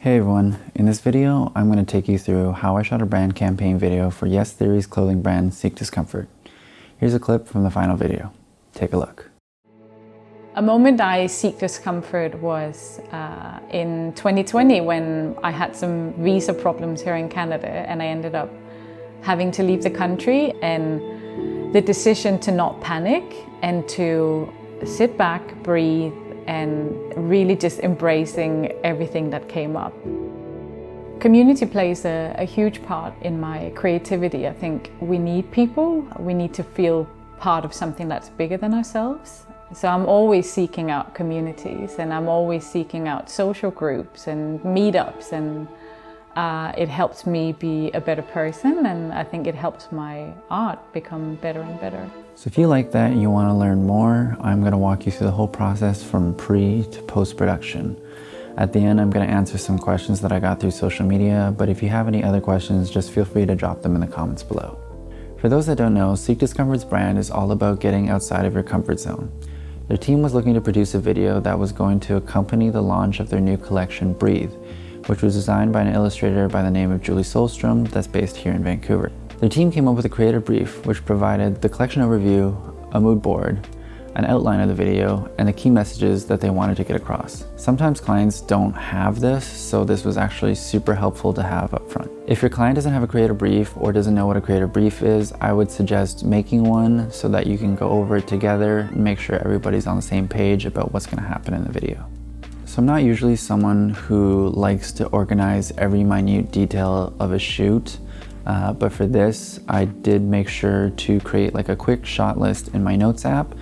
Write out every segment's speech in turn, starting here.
Hey everyone, in this video I'm going to take you through how I shot a brand campaign video for Yes Theory's clothing brand Seek Discomfort. Here's a clip from the final video. Take a look. A moment I seek discomfort was in 2020 when I had some visa problems here in Canada and I ended up having to leave the country, and the decision to not panic and to sit back, breathe, and really just embracing everything that came up. Community plays a huge part in my creativity. I think we need people. We need to feel part of something that's bigger than ourselves. So I'm always seeking out communities, and I'm always seeking out social groups and meetups, and it helps me be a better person, and I think it helps my art become better and better. So if you like that and you want to learn more, I'm going to walk you through the whole process from pre to post-production. At the end, I'm going to answer some questions that I got through social media, but if you have any other questions, just feel free to drop them in the comments below. For those that don't know, Seek Discomfort's brand is all about getting outside of your comfort zone. Their team was looking to produce a video that was going to accompany the launch of their new collection, Breathe, which was designed by an illustrator by the name of Julie Solstrom that's based here in Vancouver. Their team came up with a creative brief which provided the collection overview, a mood board, an outline of the video, and the key messages that they wanted to get across. Sometimes clients don't have this, so this was actually super helpful to have up front. If your client doesn't have a creative brief or doesn't know what a creative brief is, I would suggest making one so that you can go over it together and make sure everybody's on the same page about what's going to happen in the video. So I'm not usually someone who likes to organize every minute detail of a shoot, but for this, I did make sure to create like a quick shot list in my notes app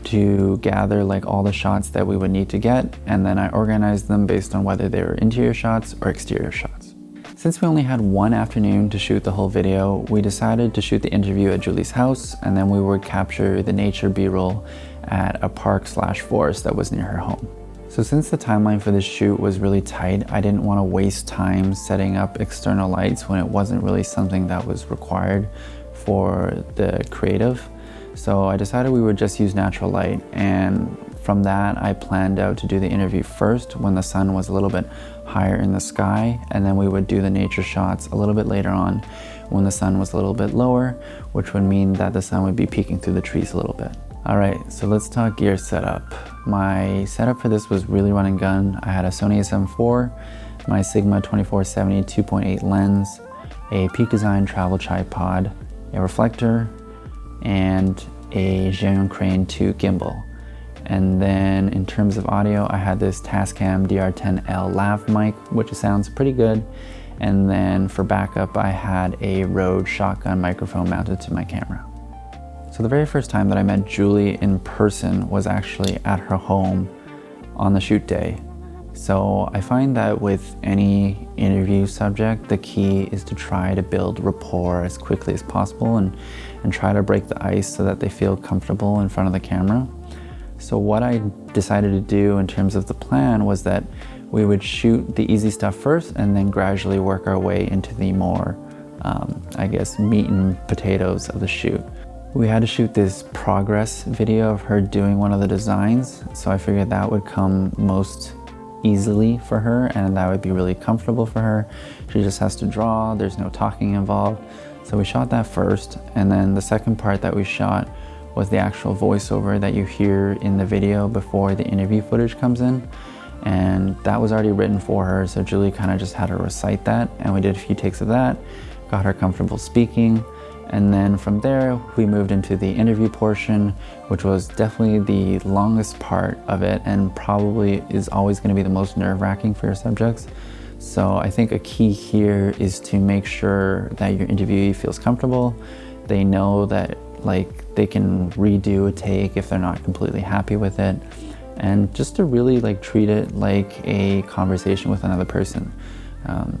to gather like all the shots that we would need to get, and then I organized them based on whether they were interior shots or exterior shots. Since we only had one afternoon to shoot the whole video, we decided to shoot the interview at Julie's house, and then we would capture the nature B-roll at a park/forest that was near her home. So since the timeline for this shoot was really tight, I didn't want to waste time setting up external lights when it wasn't really something that was required for the creative. So I decided we would just use natural light, and from that I planned out to do the interview first when the sun was a little bit higher in the sky, and then we would do the nature shots a little bit later on when the sun was a little bit lower, which would mean that the sun would be peeking through the trees a little bit. Alright, so let's talk gear setup. My setup for this was really run and gun. I had a Sony a7 IV, my Sigma 2470 2.8 lens, a Peak Design travel tripod, a reflector, and a Zhiyun Crane 2 gimbal. And then in terms of audio, I had this Tascam DR10L lav mic, which sounds pretty good. And then for backup, I had a Rode shotgun microphone mounted to my camera. So the very first time that I met Julie in person was actually at her home on the shoot day. So I find that with any interview subject, the key is to try to build rapport as quickly as possible and try to break the ice so that they feel comfortable in front of the camera. So what I decided to do in terms of the plan was that we would shoot the easy stuff first and then gradually work our way into the more, I guess, meat and potatoes of the shoot. We had to shoot this progress video of her doing one of the designs, so I figured that would come most easily for her and that would be really comfortable for her. She just has to draw, there's no talking involved. So we shot that first, and then the second part that we shot was the actual voiceover that you hear in the video before the interview footage comes in. And that was already written for her, so Julie kind of just had to recite that, and we did a few takes of that, got her comfortable speaking. And then from there, we moved into the interview portion, which was definitely the longest part of it and probably is always going to be the most nerve-wracking for your subjects. So I think a key here is to make sure that your interviewee feels comfortable. They know that like they can redo a take if they're not completely happy with it, and just to really like treat it like a conversation with another person.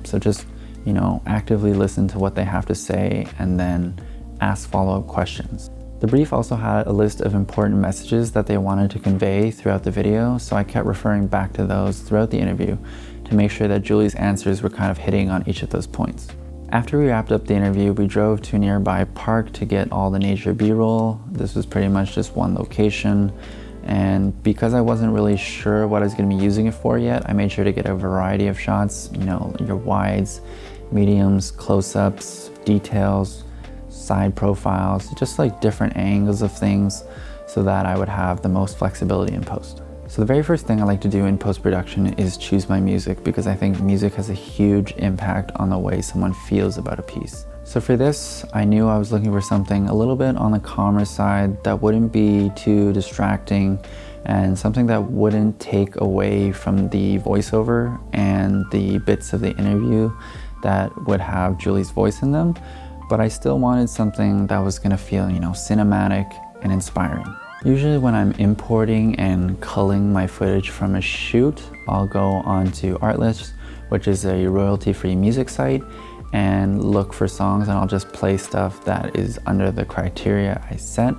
So just, you know, actively listen to what they have to say and then ask follow-up questions. The brief also had a list of important messages that they wanted to convey throughout the video, so I kept referring back to those throughout the interview to make sure that Julie's answers were kind of hitting on each of those points. After we wrapped up the interview, we drove to a nearby park to get all the nature B-roll. This was pretty much just one location. And because I wasn't really sure what I was going to be using it for yet, I made sure to get a variety of shots, you know, your wides, mediums, close-ups, details, side profiles, just like different angles of things so that I would have the most flexibility in post. So the very first thing I like to do in post-production is choose my music, because I think music has a huge impact on the way someone feels about a piece. So for this, I knew I was looking for something a little bit on the calmer side that wouldn't be too distracting, and something that wouldn't take away from the voiceover and the bits of the interview that would have Julie's voice in them. But I still wanted something that was gonna feel, you know, cinematic and inspiring. Usually when I'm importing and culling my footage from a shoot, I'll go onto Artlist, which is a royalty-free music site, and look for songs, and I'll just play stuff that is under the criteria I set,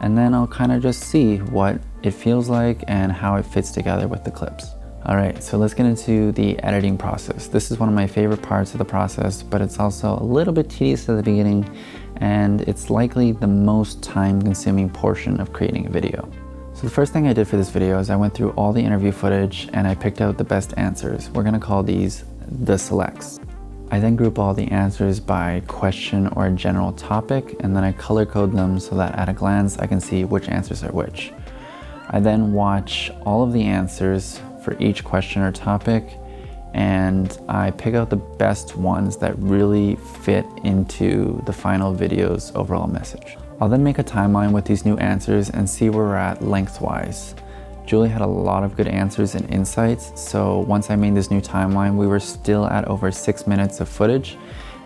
and then I'll kind of just see what it feels like and how it fits together with the clips. All right, so let's get into the editing process. This is one of my favorite parts of the process, but it's also a little bit tedious at the beginning, and it's likely the most time-consuming portion of creating a video. So the first thing I did for this video is I went through all the interview footage and I picked out the best answers. We're gonna call these the selects. I then group all the answers by question or general topic, and then I color code them so that at a glance I can see which answers are which. I then watch all of the answers for each question or topic, and I pick out the best ones that really fit into the final video's overall message. I'll then make a timeline with these new answers and see where we're at lengthwise. Julie had a lot of good answers and insights, so once I made this new timeline, we were still at over 6 minutes of footage,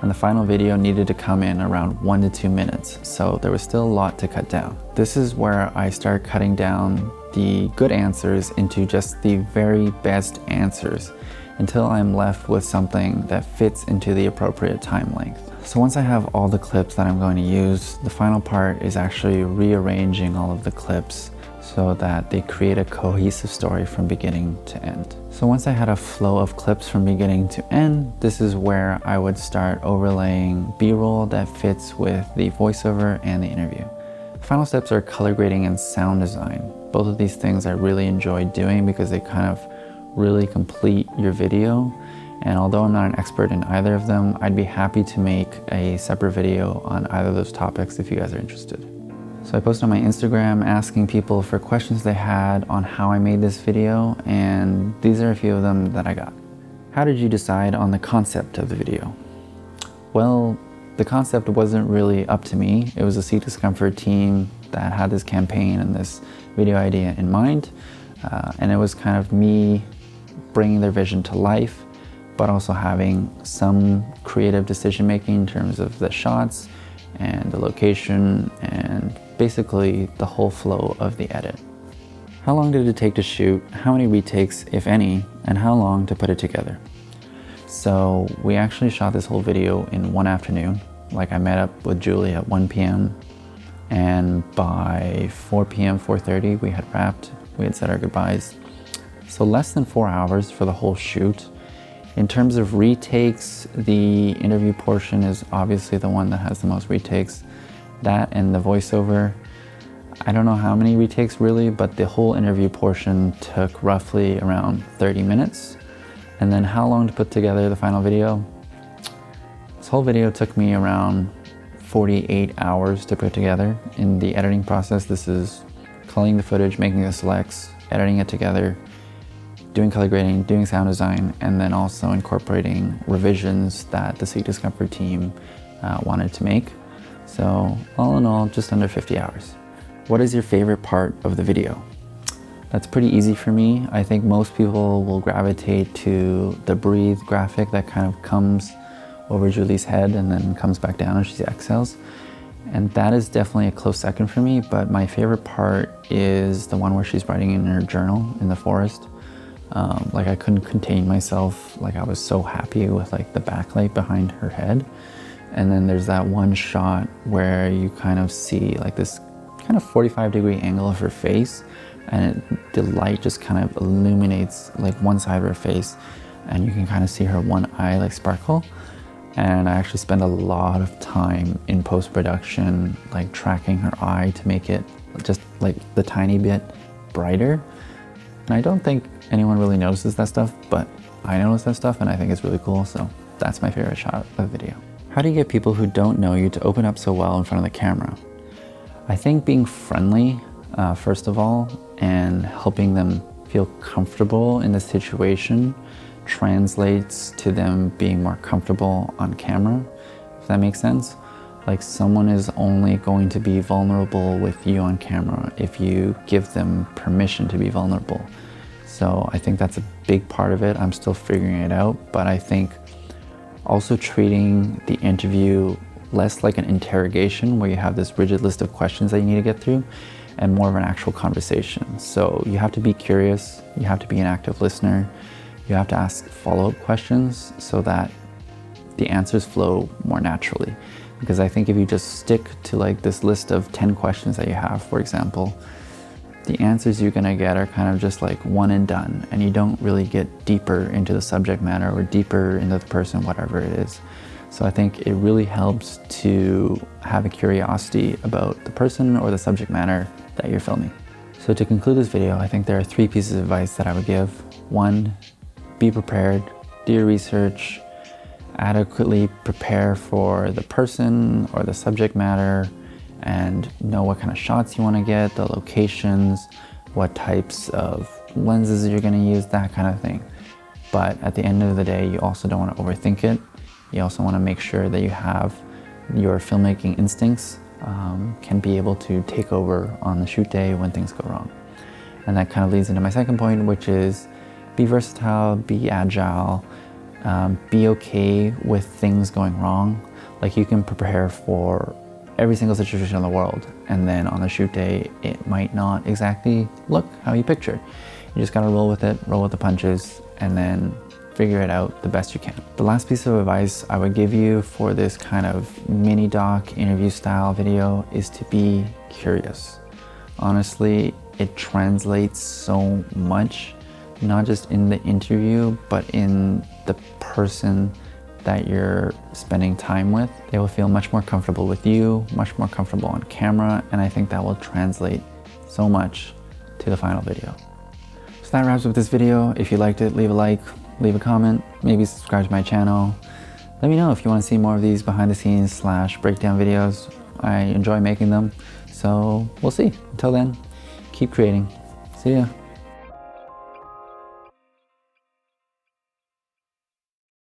and the final video needed to come in around 1 to 2 minutes, so there was still a lot to cut down. This is where I start cutting down the good answers into just the very best answers until I'm left with something that fits into the appropriate time length. So once I have all the clips that I'm going to use, the final part is actually rearranging all of the clips so that they create a cohesive story from beginning to end. So once I had a flow of clips from beginning to end, this is where I would start overlaying B-roll that fits with the voiceover and the interview. The final steps are color grading and sound design. Both of these things I really enjoy doing because they kind of really complete your video. And although I'm not an expert in either of them, I'd be happy to make a separate video on either of those topics if you guys are interested. So I posted on my Instagram asking people for questions they had on how I made this video, and these are a few of them that I got. How did you decide on the concept of the video? Well, the concept wasn't really up to me. It was a Seek Discomfort team that had this campaign and this video idea in mind, and it was kind of me bringing their vision to life, but also having some creative decision making in terms of the shots and the location and basically the whole flow of the edit. How long did it take to shoot? How many retakes, if any, and how long to put it together? So we actually shot this whole video in one afternoon. Like, I met up with Julie at 1 p.m. and by 4 p.m., 4:30, we had wrapped. We had said our goodbyes. So less than 4 hours for the whole shoot. In terms of retakes, the interview portion is obviously the one that has the most retakes. That and the voiceover, I don't know how many retakes really, but the whole interview portion took roughly around 30 minutes. And then how long to put together the final video? This whole video took me around 48 hours to put together. In the editing process, this is culling the footage, making the selects, editing it together, doing color grading, doing sound design, and then also incorporating revisions that the Seek Discomfort team wanted to make. So all in all, just under 50 hours. What is your favorite part of the video? That's pretty easy for me. I think most people will gravitate to the breathe graphic that kind of comes over Julie's head and then comes back down as she exhales. And that is definitely a close second for me, but my favorite part is the one where she's writing in her journal in the forest. Like, I couldn't contain myself. Like, I was so happy with like the backlight behind her head. And then there's that one shot where you kind of see like this kind of 45-degree angle of her face, and the light just kind of illuminates like one side of her face, and you can kind of see her one eye like sparkle. And I actually spend a lot of time in post-production like tracking her eye to make it just like the tiny bit brighter. And I don't think anyone really notices that stuff, but I notice that stuff and I think it's really cool, so that's my favorite shot of the video. How do you get people who don't know you to open up so well in front of the camera? I think being friendly, first of all, and helping them feel comfortable in the situation translates to them being more comfortable on camera, if that makes sense. Like, someone is only going to be vulnerable with you on camera if you give them permission to be vulnerable. So I think that's a big part of it. I'm still figuring it out, but I think also treating the interview less like an interrogation where you have this rigid list of questions that you need to get through, and more of an actual conversation. So you have to be curious, you have to be an active listener, you have to ask follow-up questions so that the answers flow more naturally. Because I think if you just stick to like this list of 10 questions that you have, for example, the answers you're gonna get are kind of just like one and done, and you don't really get deeper into the subject matter or deeper into the person, whatever it is. So I think it really helps to have a curiosity about the person or the subject matter that you're filming. So to conclude this video, I think there are 3 pieces of advice that I would give. 1, be prepared, do your research, adequately prepare for the person or the subject matter, and know what kind of shots you want to get, the locations, what types of lenses you're going to use, that kind of thing. But at the end of the day, you also don't want to overthink it. You also want to make sure that you have your filmmaking instincts can be able to take over on the shoot day when things go wrong. And that kind of leads into my second point, which is be versatile, be agile, be okay with things going wrong. Like, you can prepare for every single situation in the world, and then on the shoot day, it might not exactly look how you picture. You just gotta roll with it, roll with the punches, and then figure it out the best you can. The last piece of advice I would give you for this kind of mini doc interview style video is to be curious. Honestly, it translates so much, not just in the interview, but in the person that you're spending time with. They will feel much more comfortable with you, much more comfortable on camera, and I think that will translate so much to the final video. So that wraps up this video. If you liked it, leave a like, leave a comment, maybe subscribe to my channel. Let me know if you want to see more of these behind the scenes / breakdown videos. I enjoy making them, so we'll see. Until then, keep creating. See ya.